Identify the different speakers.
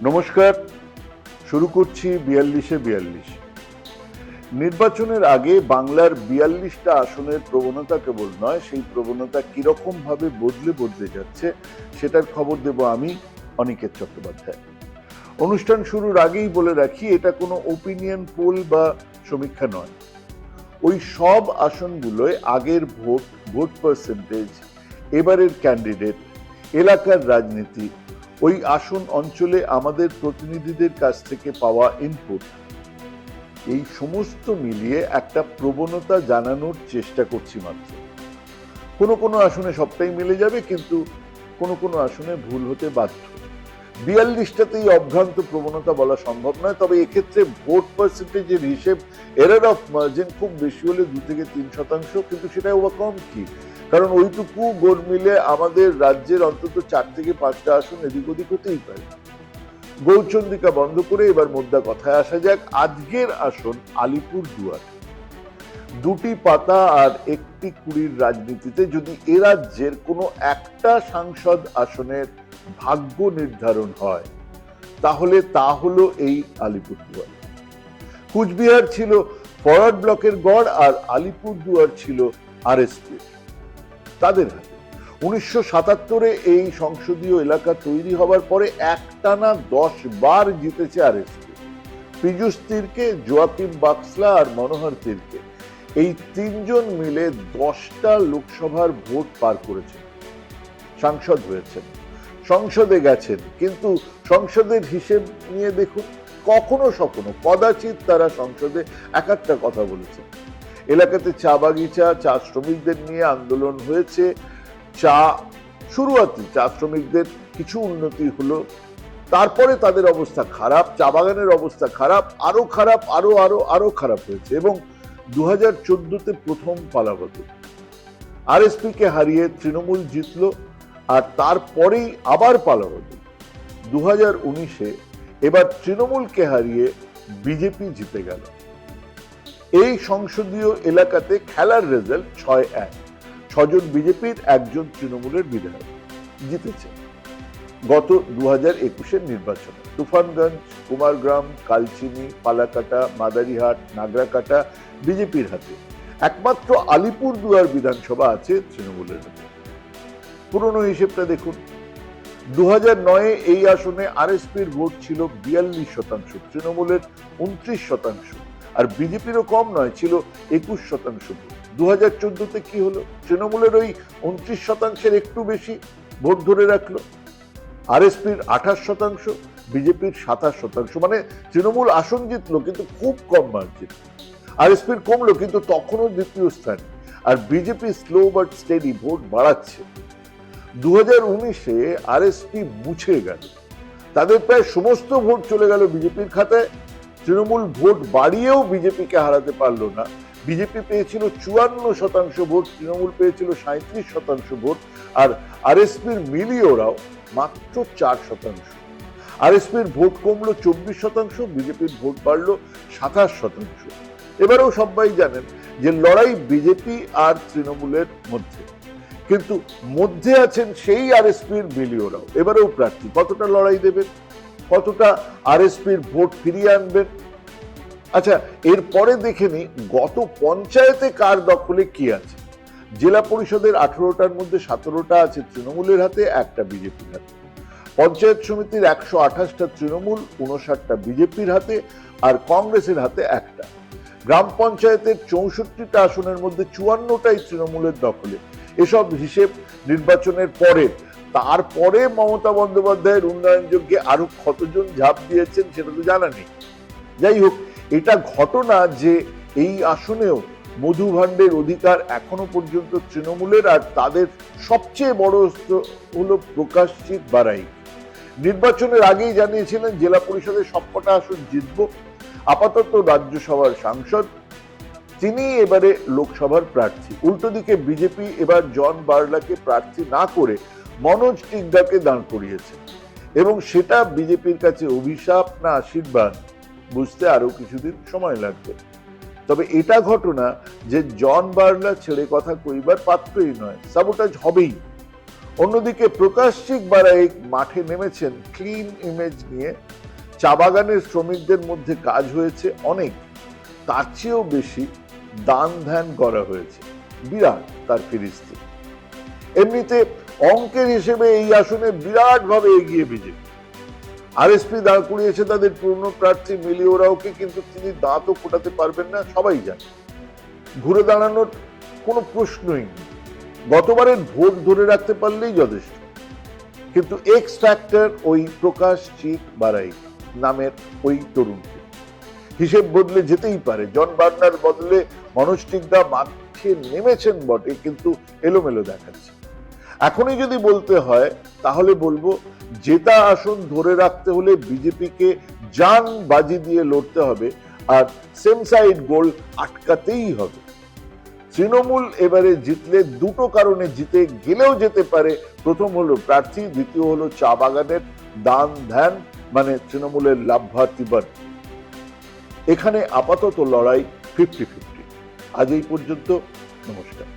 Speaker 1: নমস্কার, শুরু করছি ৪২-এ ৪২। নির্বাচনের আগে বাংলার ৪২টা আসনের প্রবণতা কেবল নয়, সেই প্রবণতা কিরকম ভাবে বদলে বদলে যাচ্ছে সেটার খবর দেব আমি, অনিকেত চট্টোপাধ্যায়। অনুষ্ঠান শুরুর আগেই বলে রাখি, এটা কোনো ওপিনিয়ন পোল বা সমীক্ষা নয়। ওই সব আসনগুলোয় আগের ভোট পার্সেন্টেজ, এবারের ক্যান্ডিডেট, এলাকার রাজনীতি, ওই আসন অঞ্চলে আমাদের প্রতিনিধিদের কাছ থেকে পাওয়া ইনপুট, এই সমস্ত মিলিয়ে একটা প্রবণতা জানানোর চেষ্টা করছি মাত্র। কোনো কোনো আসনে সবটাই মিলে যাবে, কিন্তু কোনো কোনো আসনে ভুল হতে বাধ্য। ৪২টাতেই অভ্রান্ত প্রবণতা বলা সম্ভব নয়, তবে এক্ষেত্রে ভোট পার্সেন্টেজের হিসেব এরর অফ মার্জিন খুব বেশি হলে ২-৩%, কিন্তু সেটা কম কি, কারণ ওইটুকু গোল মিলে আমাদের রাজ্যের অন্তত ৪-৫টা আসন এদিক ওদিক হতেই পারে। গৌরচন্দ্রিকা বন্ধ করে এবার মোদ্দা কথায় আসা যাক। আজকের আসন আলিপুরদুয়ার। দুটি পাতা আর একটি কুড়ির রাজনীতিতে যদি এ রাজ্যের কোনো একটা সাংসদ আসনের ভাগ্য নির্ধারণ হয়, তাহলে তা হলো এই আলিপুরদুয়ার। কুচবিহার ছিল ফরওয়ার্ড ব্লকের গড়, আর আলিপুরদুয়ার ছিল আরএসপি তাদের হাতে। ১৯৭৭-এ এই সংসদীয় এলাকা তৈরি হবার পরে একটানা ১০ বার জিতেছে আরএসপি। পীযূষ তির্কে, জোয়াকিম বাকসলা আর মনোহর তির্কে, এই তিনজন মিলে 10টা লোকসভার ভোট পার করেছেন, সাংসদ হয়েছেন, সংসদে গেছেন, কিন্তু সংসদের হিসেব নিয়ে দেখুন, কখনো সখনো কদাচিৎ তারা সংসদে এক একটা কথা বলেছে। এলাকাতে চা বাগিচা, চা শ্রমিকদের নিয়ে আন্দোলন হয়েছে, শুরুয়াতি চা শ্রমিকদের কিছু উন্নতি হলো, তারপরে তাদের অবস্থা খারাপ, চা বাগানের অবস্থা খারাপ, আরো খারাপ, আরো আরো আরো খারাপ হয়েছে। এবং ২০১৪-তে প্রথম পালাবদল, আরএসপি কে হারিয়ে তৃণমূল জিতল, আর তারপরেই আবার পালাবদল। ২০১৯-এ এবার তৃণমূলকে হারিয়ে বিজেপি জিতে গেল। এই সংসদীয় এলাকাতে খেলার রেজাল্ট ৬-১। ৬জন বিজেপির, ১জন তৃণমূলের বিধায়ক জিতেছে। গত ২০২১-এর নির্বাচনে তুফানগঞ্জ, কুমারগ্রাম, কালচিনি, পালাকাটা, মাদারিহাট, নাগরাকাটা বিজেপির হাতে। একমাত্র আলিপুরদুয়ার বিধানসভা আছে তৃণমূলের হাতে। পুরনো হিসেবটা দেখুন, ২০০৯-এ এই আসনে আরএসপির ভোট ছিল ৪২%, তৃণমূলের ২৯%, আর বিজেপিরও কম নয়, ছিল ২১% ভোট। ২০১৪-তে কি হলো? তৃণমূলের ওই ২৯%-এর একটু বেশি ভোট ধরে রাখলো, আরএসপির ২৮%, বিজেপির ২৭%। মানে তৃণমূল আসন জিতলো, কিন্তু খুব কম মার্জিন। আরএসপির কমলো, কিন্তু তখনও দ্বিতীয় স্থানে, আর BJP slow but steady vote বাড়াচ্ছে। ২০১৯-এ আরএসপি মুছে গেল, তাদের প্রায় সমস্ত ভোট চলে গেল বিজেপির খাতায়। তৃণমূল ভোট বাড়িয়েও বিজেপিকে হারাতে পারলো না। বিজেপি পেয়েছিল ৫৪% ভোট, তৃণমূল পেয়েছিল ৩৭% ভোট, আর আরএসপির মিলিয়ে ওরাও মাত্র ৪%। আরএসপির ভোট কমলো ২৪%, বিজেপির ভোট বাড়লো ২৭%। এবারেও সবাই জানেন যে লড়াই বিজেপি আর তৃণমূলের মধ্যে, কিন্তু মধ্যে আছেন সেই আরএসপির মিলিওরাও। এবারেও প্রার্থী কতটা লড়াই দেবেন, কতটা আরএসপির ভোট ফিরিয়ে আনবেন। আচ্ছা, এরপরে দেখে নি গত পঞ্চায়েতে কার দখলে কি আছে। জেলা পরিষদের ১৮টার মধ্যে ১৭টা আছে তৃণমূলের হাতে, একটা বিজেপির হাতে। পঞ্চায়েত সমিতির ১২৮টা তৃণমূল, ৫৯টা বিজেপির হাতে, আর কংগ্রেসের হাতে একটা। গ্রাম পঞ্চায়েতের ৬৪টা আসনের মধ্যে ৫৪টাই তৃণমূলের দখলে। এসব হিসেব নির্বাচনের পরে। তারপরে মমতা বন্দ্যোপাধ্যায়ের উন্নয়ন যজ্ঞে আরো কতজন ঝাঁপ দিয়েছেন সেটা তো জানা নেই। যাই হোক, এটা ঘটনা যে এই আসনেও মধু ভাণ্ডের অধিকার এখনো পর্যন্ত তৃণমূলের, আর তাদের সবচেয়ে বড় অস্ত্র হলো প্রকাশজিৎ বারাই। নির্বাচনের আগেই জানিয়েছিলেন জেলা পরিষদের সবকটা আসন জিতব। আপাতত রাজ্যসভার সাংসদ, তিনি এবারে লোকসভার প্রার্থী। উল্টো দিকে বিজেপি এবার জন বার্লাকে প্রার্থী না করে মনোজ টিগ্গাকে দাঁড় করিয়েছে, এবং সেটা বিজেপির কাছে অভিশাপ না আশীর্বাদ বুঝতে আরো কিছুদিন সময় লাগবে। তবে এটা ঘটনা যে জন বার্লা ছেড়ে কথা কইবার পাত্রই নয়, সাবোটাজ হবেই। অন্যদিকে প্রকাশ্যিক বারাইক মাঠে নেমেছেন ক্লিন ইমেজ নিয়ে। চা বাগানের শ্রমিকদের মধ্যে কাজ হয়েছে অনেক, তার চেয়েও বেশি দান ধ্যান করা হয়েছে, বিরাট তার ফিরিস্তি। এমনিতে অঙ্কের হিসেবে এই আসনে বিরাট ভাবে এগিয়ে বিজেপি। আরএসপি দাঁড় করিয়েছে তাদের পূর্ণ প্রার্থী মিলি ওরাওকে, কিন্তু তিনি দাঁতও ফোটাতে পারবেন না, সবাই জানে। ঘুরে দাঁড়ানোর কোনো প্রশ্নই নেই, গতবারের ভোট ধরে রাখতে পারলেই যথেষ্ট। কিন্তু এক্স ফ্যাক্টর ওই প্রকাশ চিক বারাইক নামের ওই তরুণকে। হিসেব বদলে যেতেই পারে, জন বার্নার বদলে মনোজ টিগ্গা মাঠে নেমেছেন বটে, কিন্তু এলোমেলো দেখাচ্ছে। এখনই যদি বলতে হয় তাহলে বলবো, জেতা আসন ধরে রাখতে হলে বিজেপিকে জান বাজি দিয়ে লড়তে হবে, আর সেম সাইড গোল আটকাতেই হবে। তৃণমূল এবারে জিতলে দুটো কারণে জিতে গেলেও যেতে পারে। প্রথম হলো প্রার্থী, দ্বিতীয় হলো চা বাগানের দান ধ্যান, মানে তৃণমূলের লাভ্যাতিবাদ। এখানে আপাতত লড়াই 50-50। আজ এই পর্যন্ত, নমস্কার।